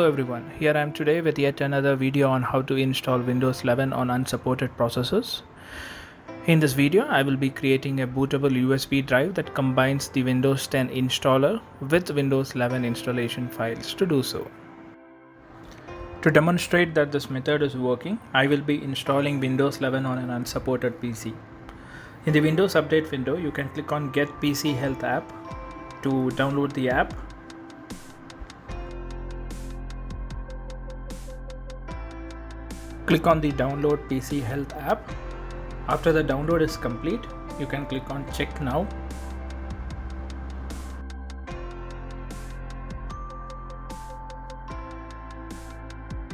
Hello everyone, here I am today with yet another video on how to install Windows 11 on unsupported processors. In this video, I will be creating a bootable USB drive that combines the Windows 10 installer with Windows 11 installation files to do so. To demonstrate that this method is working, I will be installing Windows 11 on an unsupported PC. In the Windows Update window, you can click on Get PC Health app to download the app. Click on the Download PC Health app. After the download is complete, you can click on Check Now.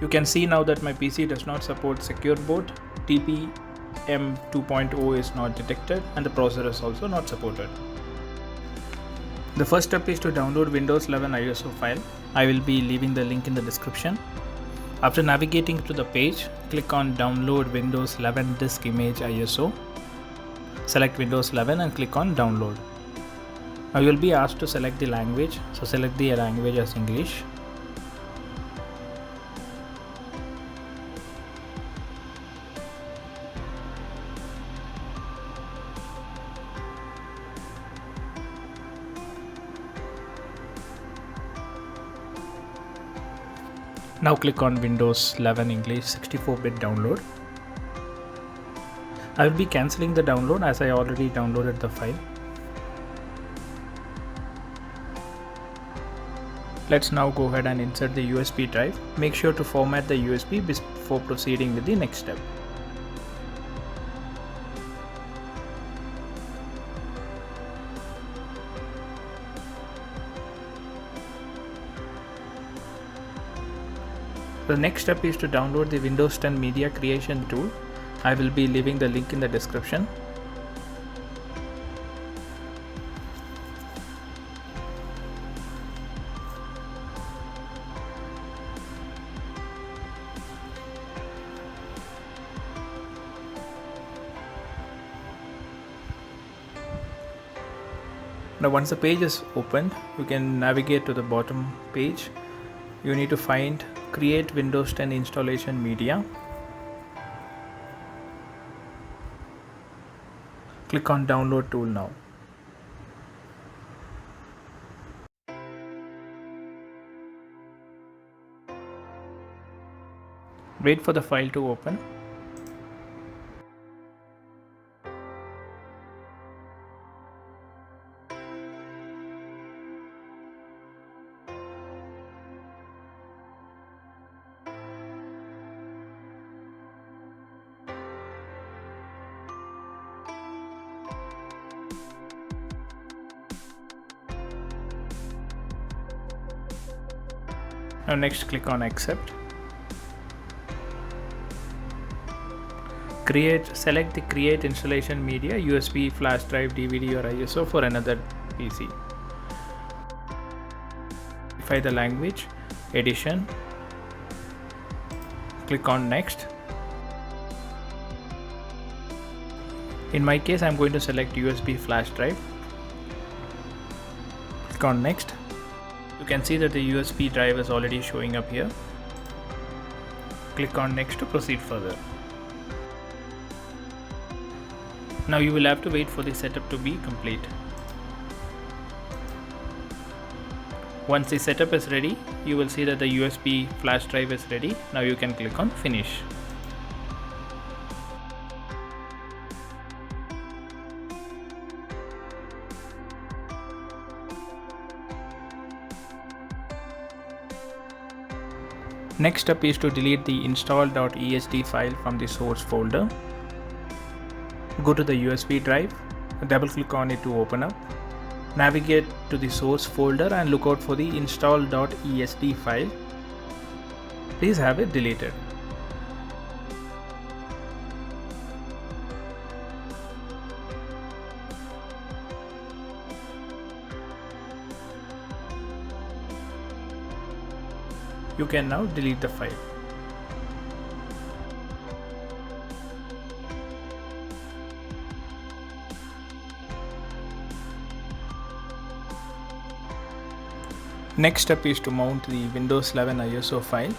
You can see now that my PC does not support secure boot, TPM 2.0 is not detected, and the processor is also not supported. The first step is to download Windows 11 ISO file. I will be leaving the link in the description. After navigating to the page, click on Download Windows 11 Disk Image ISO. Select Windows 11 and click on Download. Now you will be asked to select the language, so select the language as English. Now click on Windows 11 English 64-bit download. I will be cancelling the download as I already downloaded the file. Let's now go ahead and insert the USB drive. Make sure to format the USB before proceeding with the next step. The next step is to download the Windows 10 Media Creation tool. I will be leaving the link in the description. Now once the page is opened, you can navigate to the bottom page. You need to find Create Windows 10 Installation Media. Click on Download tool now. Wait for the file to open. Now next click on Accept. Select the Create Installation Media, USB, flash drive, DVD or ISO for another PC. Specify the language, edition. Click on Next. In my case, I am going to select USB flash drive. Click on Next. You can see that the USB drive is already showing up here. Click on Next to proceed further. Now you will have to wait for the setup to be complete. Once the setup is ready, you will see that the USB flash drive is ready. Now you can click on Finish. Next step is to delete the install.esd file from the source folder. Go to the USB drive, double click on it to open up. Navigate to the source folder and look out for the install.esd file. Please have it deleted. You can now delete the file. Next step is to mount the Windows 11 ISO file.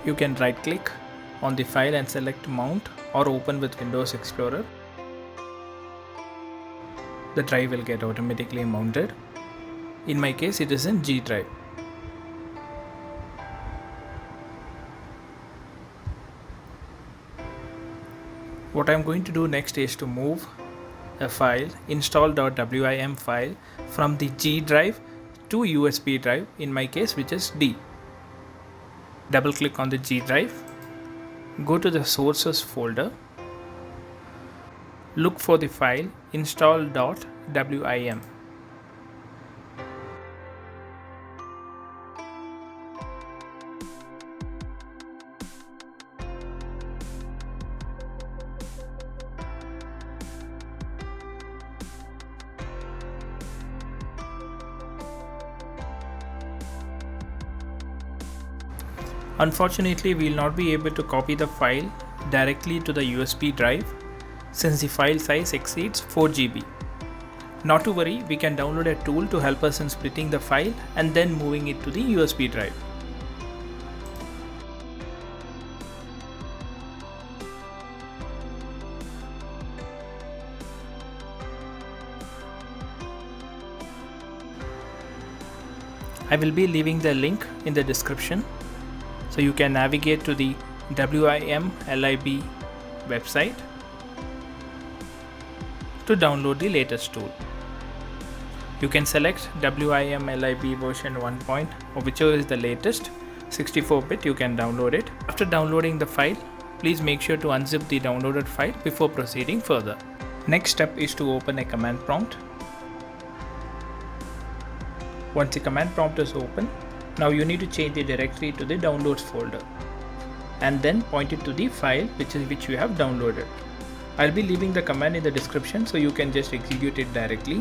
You can right click on the file and select mount or open with Windows Explorer. The drive will get automatically mounted. In my case, it is in G drive. What I am going to do next is to move a file, install.wim file, from the G drive to USB drive, in my case, which is D. Double click on the G drive, go to the sources folder, look for the file install.wim. Unfortunately, we will not be able to copy the file directly to the USB drive since the file size exceeds 4 GB. Not to worry, we can download a tool to help us in splitting the file and then moving it to the USB drive. I will be leaving the link in the description, so you can navigate to the WIM LIB website to download the latest tool. You can select WIM LIB version 1. Or whichever is the latest, 64-bit, you can download it. After downloading the file, please make sure to unzip the downloaded file before proceeding further. Next step is to open a command prompt. Once the command prompt is open, now you need to change the directory to the downloads folder and then point it to the file which you have downloaded. I'll be leaving the command in the description so you can just execute it directly.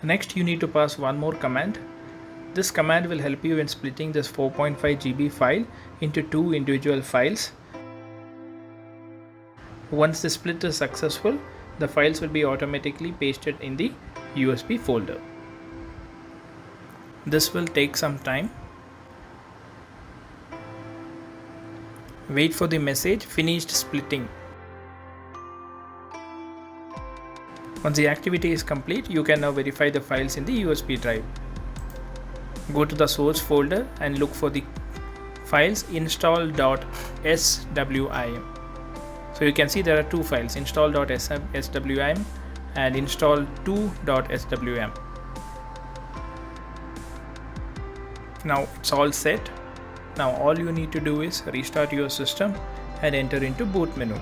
Next, you need to pass one more command. This command will help you in splitting this 4.5 GB file into two individual files. Once the split is successful, the files will be automatically pasted in the USB folder. This will take some time. Wait for the message finished splitting. Once the activity is complete, you can now verify the files in the USB drive. Go to the source folder and look for the files install.swim. So you can see there are two files, install.swim and install2.swim. Now it's all set. Now all you need to do is restart your system and enter into boot menu.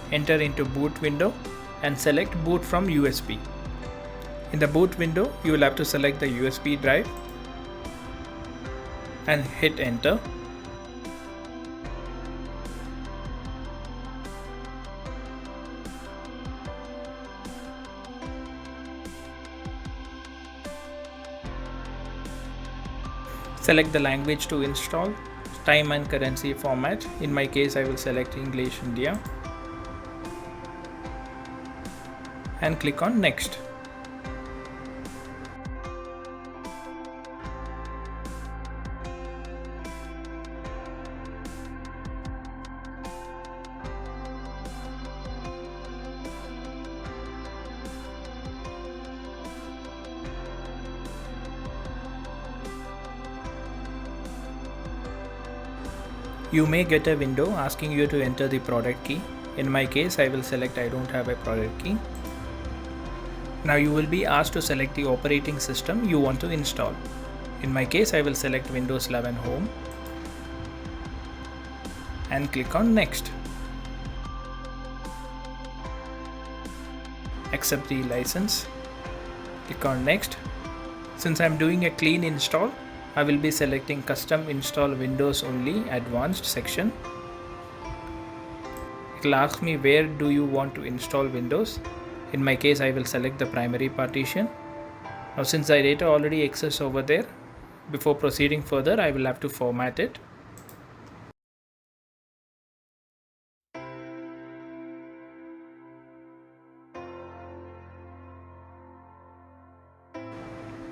Enter into boot window and select boot from USB. In the boot window, you will have to select the USB drive and hit enter. Select the language to install, time and currency format. In my case, I will select English India and click on next. You may get a window asking you to enter the product key. In my case, I will select I don't have a product key. Now you will be asked to select the operating system you want to install. In my case, I will select Windows 11 Home and click on Next. Accept the license. Click on Next. Since I am doing a clean install, I will be selecting Custom Install Windows Only Advanced section. It will ask me where do you want to install Windows. In my case, I will select the primary partition. Now since the data already exists over there, before proceeding further, I will have to format it.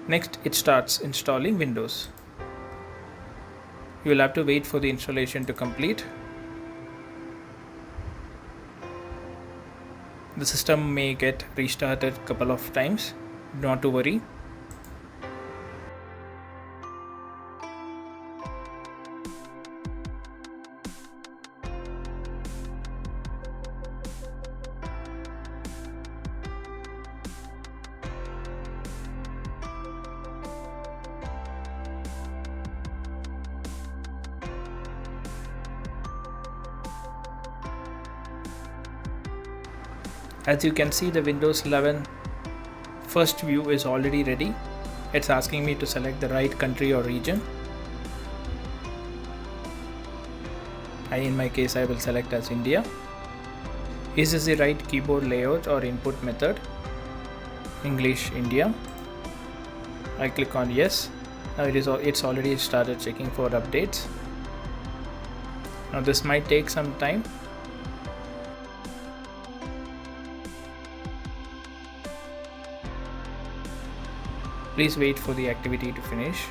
Next, it starts installing Windows. You will have to wait for the installation to complete. The system may get restarted a couple of times, not to worry. As you can see, the Windows 11 first view is already ready. It's asking me to select the right country or region. In my case, I will select as India. Is this the right keyboard layout or input method? English India. I click on yes. Now it's already started checking for updates. Now this might take some time. Please wait for the activity to finish.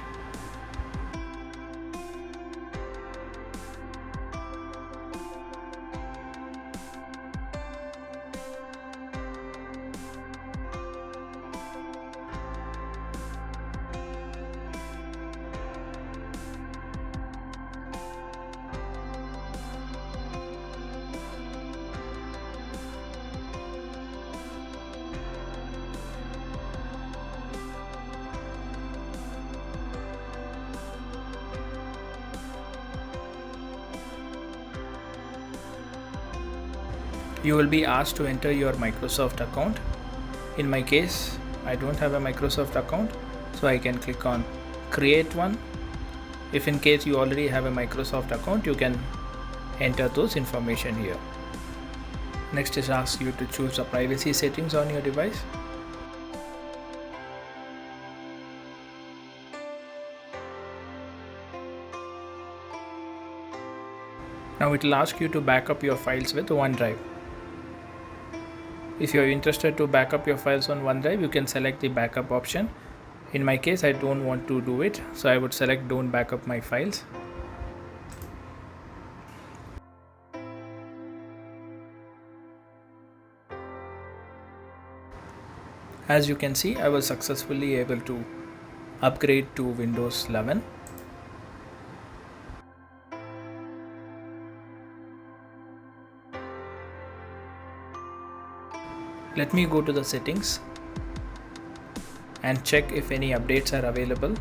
You will be asked to enter your Microsoft account. In my case, I don't have a Microsoft account, so I can click on create one. If in case you already have a Microsoft account, you can enter those information here. Next is ask you to choose the privacy settings on your device. Now it will ask you to back up your files with OneDrive. If you are interested to back up your files on OneDrive, you can select the backup option. In my case, I don't want to do it, so I would select don't back up my files. As you can see, I was successfully able to upgrade to Windows 11. Let me go to the settings and check if any updates are available.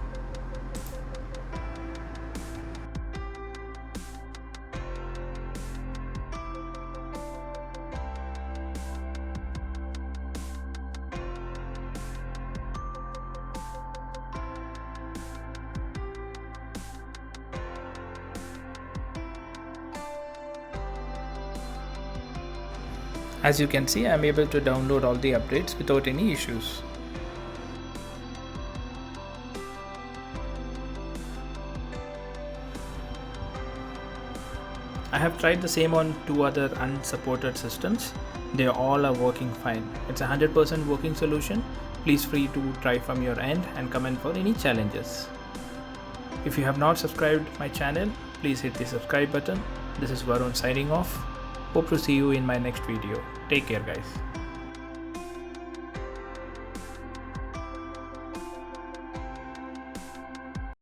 As you can see, I am able to download all the updates without any issues. I have tried the same on 2 other unsupported systems. They all are working fine. It's a 100% working solution. Please free to try from your end and comment for any challenges. If you have not subscribed my channel, please hit the subscribe button. This is Varun signing off. Hope to see you in my next video. Take care, guys.